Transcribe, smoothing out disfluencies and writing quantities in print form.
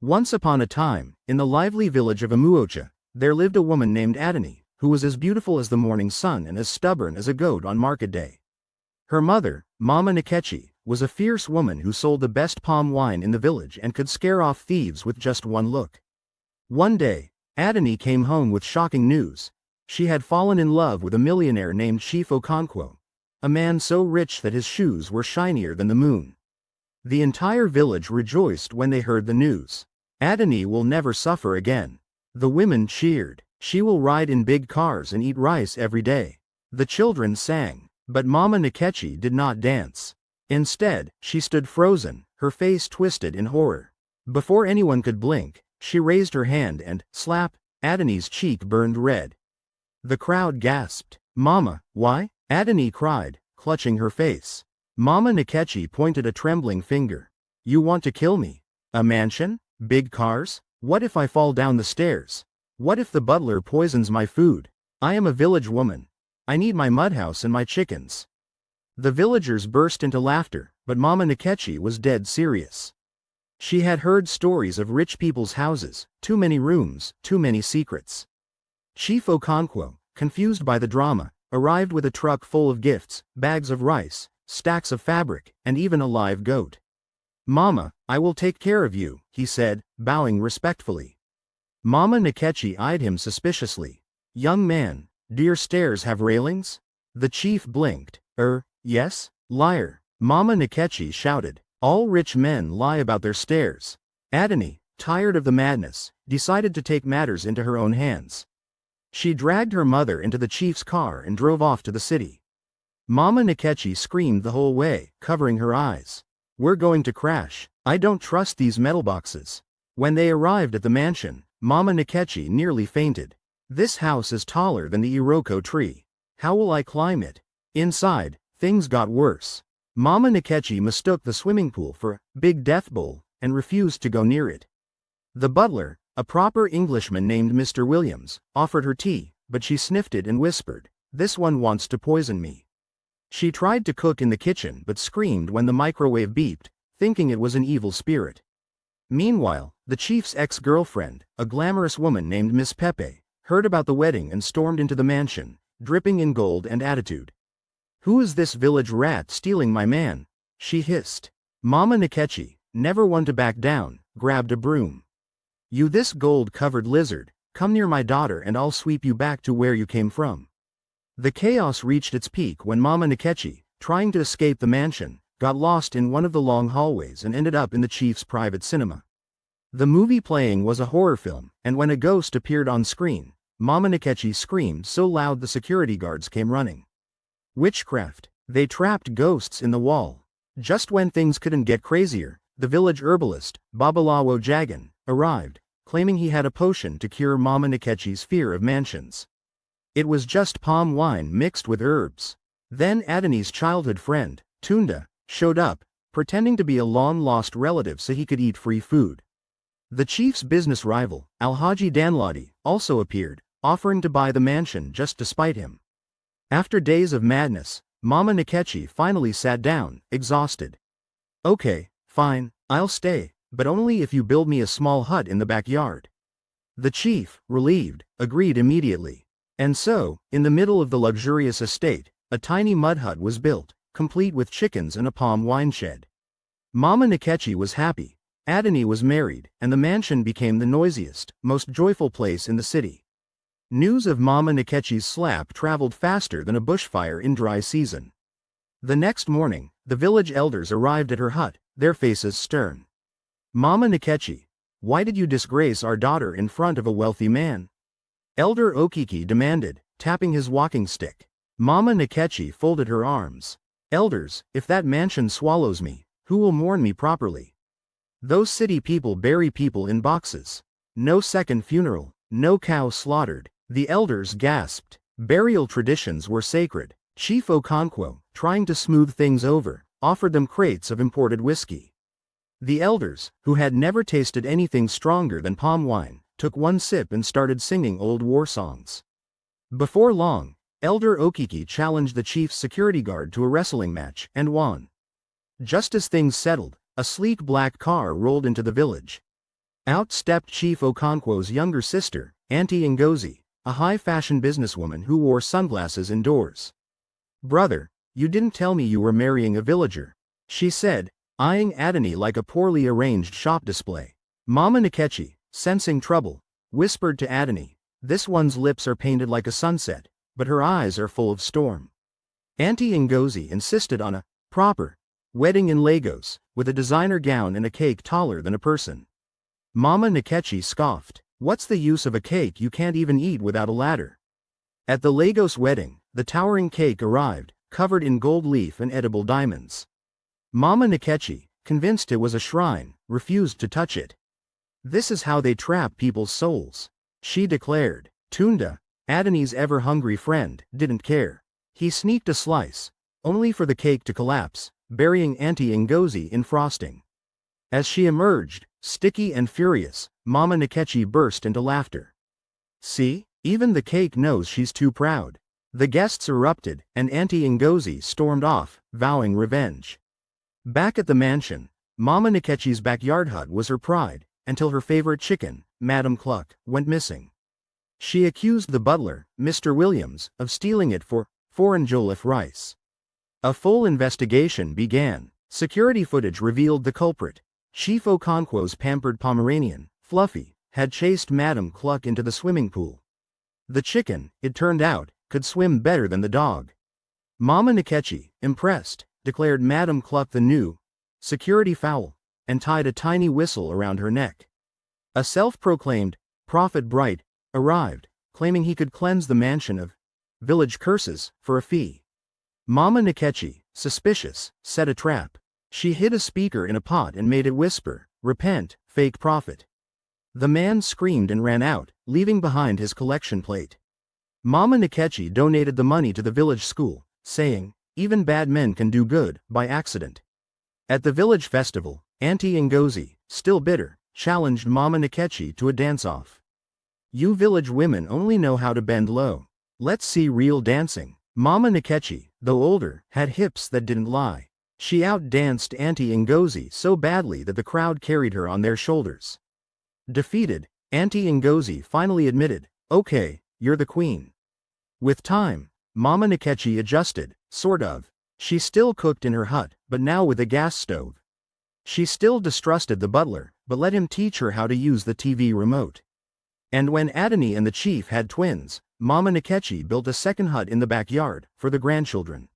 Once upon a time, in the lively village of Amuocha, there lived a woman named Adunni, who was as beautiful as the morning sun and as stubborn as a goat on market day. Her mother, Mama Nkechi, was a fierce woman who sold the best palm wine in the village and could scare off thieves with just one look. One day, Adunni came home with shocking news. She had fallen in love with a millionaire named Chief Okonkwo, a man so rich that his shoes were shinier than the moon. The entire village rejoiced when they heard the news. Adunni will never suffer again. The women cheered. She will ride in big cars and eat rice every day. The children sang. But Mama Nkechi did not dance. Instead, she stood frozen, her face twisted in horror. Before anyone could blink, she raised her hand and, slap, Adunni's cheek burned red. The crowd gasped. "Mama, why?" Adunni cried, clutching her face. Mama Nkechi pointed a trembling finger. "You want to kill me? A mansion? Big cars? What if I fall down the stairs? What if the butler poisons my food? I am a village woman. I need my mud house and my chickens." The villagers burst into laughter, but Mama Nkechi was dead serious. She had heard stories of rich people's houses, too many rooms, too many secrets. Chief Okonkwo, confused by the drama, arrived with a truck full of gifts, bags of rice, stacks of fabric, and even a live goat. "Mama, I will take care of you," he said, bowing respectfully. Mama Nkechi eyed him suspiciously. "Young man, do your stairs have railings?" The chief blinked. Yes? Liar." Mama Nkechi shouted. "All rich men lie about their stairs." Adunni, tired of the madness, decided to take matters into her own hands. She dragged her mother into the chief's car and drove off to the city. Mama Nkechi screamed the whole way, covering her eyes. "We're going to crash. I don't trust these metal boxes." When they arrived at the mansion, Mama Nkechi nearly fainted. "This house is taller than the Iroko tree. How will I climb it?" Inside, things got worse. Mama Nkechi mistook the swimming pool for a big death bowl and refused to go near it. The butler, a proper Englishman named Mr. Williams, offered her tea, but she sniffed it and whispered, "This one wants to poison me." She tried to cook in the kitchen but screamed when the microwave beeped, thinking it was an evil spirit. Meanwhile, the chief's ex-girlfriend, a glamorous woman named Miss Pepe, heard about the wedding and stormed into the mansion, dripping in gold and attitude. "Who is this village rat stealing my man?" she hissed. Mama Nkechi, never one to back down, grabbed a broom. "You this gold-covered lizard, come near my daughter and I'll sweep you back to where you came from." The chaos reached its peak when Mama Nkechi, trying to escape the mansion, got lost in one of the long hallways and ended up in the chief's private cinema. The movie playing was a horror film, and when a ghost appeared on screen, Mama Nkechi screamed so loud the security guards came running. Witchcraft. They trapped ghosts in the wall. Just when things couldn't get crazier, the village herbalist, Babalawo Jagan, arrived, claiming he had a potion to cure Mama Nkechi's fear of mansions. It was just palm wine mixed with herbs. Then Adunni's childhood friend, Tunda, showed up, pretending to be a long-lost relative so he could eat free food. The chief's business rival, Alhaji Danladi, also appeared, offering to buy the mansion just to spite him. After days of madness, Mama Nkechi finally sat down, exhausted. "Okay, fine, I'll stay, but only if you build me a small hut in the backyard." The chief, relieved, agreed immediately. And so, in the middle of the luxurious estate, a tiny mud hut was built, complete with chickens and a palm wine shed. Mama Nkechi was happy, Adunni was married, and the mansion became the noisiest, most joyful place in the city. News of Mama Nkechi's slap traveled faster than a bushfire in dry season. The next morning, the village elders arrived at her hut, their faces stern. "Mama Nkechi, why did you disgrace our daughter in front of a wealthy man?" Elder Okiki demanded, tapping his walking stick. Mama Nkechi folded her arms. "Elders, if that mansion swallows me, who will mourn me properly? Those city people bury people in boxes. No second funeral, no cow slaughtered." The elders gasped. Burial traditions were sacred. Chief Okonkwo, trying to smooth things over, offered them crates of imported whiskey. The elders, who had never tasted anything stronger than palm wine, took one sip and started singing old war songs. Before long, Elder Okiki challenged the chief's security guard to a wrestling match and won. Just as things settled, a sleek black car rolled into the village. Out stepped Chief Okonkwo's younger sister, Auntie Ngozi, a high-fashion businesswoman who wore sunglasses indoors. "Brother, you didn't tell me you were marrying a villager," she said, eyeing Adunni like a poorly arranged shop display. Mama Nkechi, sensing trouble, whispered to Adunni, "This one's lips are painted like a sunset, but her eyes are full of storm." Auntie Ngozi insisted on a proper wedding in Lagos, with a designer gown and a cake taller than a person. Mama Nkechi scoffed, "What's the use of a cake you can't even eat without a ladder?" At the Lagos wedding, the towering cake arrived, covered in gold leaf and edible diamonds. Mama Nkechi, convinced it was a shrine, refused to touch it. "This is how they trap people's souls," she declared. Tunda, Adunni's ever-hungry friend, didn't care. He sneaked a slice, only for the cake to collapse, burying Auntie Ngozi in frosting. As she emerged, sticky and furious, Mama Nkechi burst into laughter. "See, even the cake knows she's too proud." The guests erupted, and Auntie Ngozi stormed off, vowing revenge. Back at the mansion, Mama Nkechi's backyard hut was her pride, until her favorite chicken, Madam Cluck, went missing. She accused the butler, Mr. Williams, of stealing it for foreign jollof rice. A full investigation began. Security footage revealed the culprit. Chief Okonkwo's pampered Pomeranian, Fluffy, had chased Madam Cluck into the swimming pool. The chicken, it turned out, could swim better than the dog. Mama Nkechi, impressed, declared Madam Cluck the new security fowl, and tied a tiny whistle around her neck. A self-proclaimed prophet bright arrived, claiming he could cleanse the mansion of village curses for a fee. Mama Nkechi, suspicious, set a trap. She hid a speaker in a pot and made it whisper, "Repent, fake prophet." The man screamed and ran out, leaving behind his collection plate. Mama Nkechi donated the money to the village school, saying, "Even bad men can do good, by accident." At the village festival, Auntie Ngozi, still bitter, challenged Mama Nkechi to a dance-off. "You village women only know how to bend low. Let's see real dancing." Mama Nkechi, though older, had hips that didn't lie. She outdanced Auntie Ngozi so badly that the crowd carried her on their shoulders. Defeated, Auntie Ngozi finally admitted, "Okay, you're the queen." With time, Mama Nkechi adjusted, sort of. She still cooked in her hut, but now with a gas stove. She still distrusted the butler, but let him teach her how to use the TV remote. And when Adunni and the chief had twins, Mama Nkechi built a second hut in the backyard, for the grandchildren.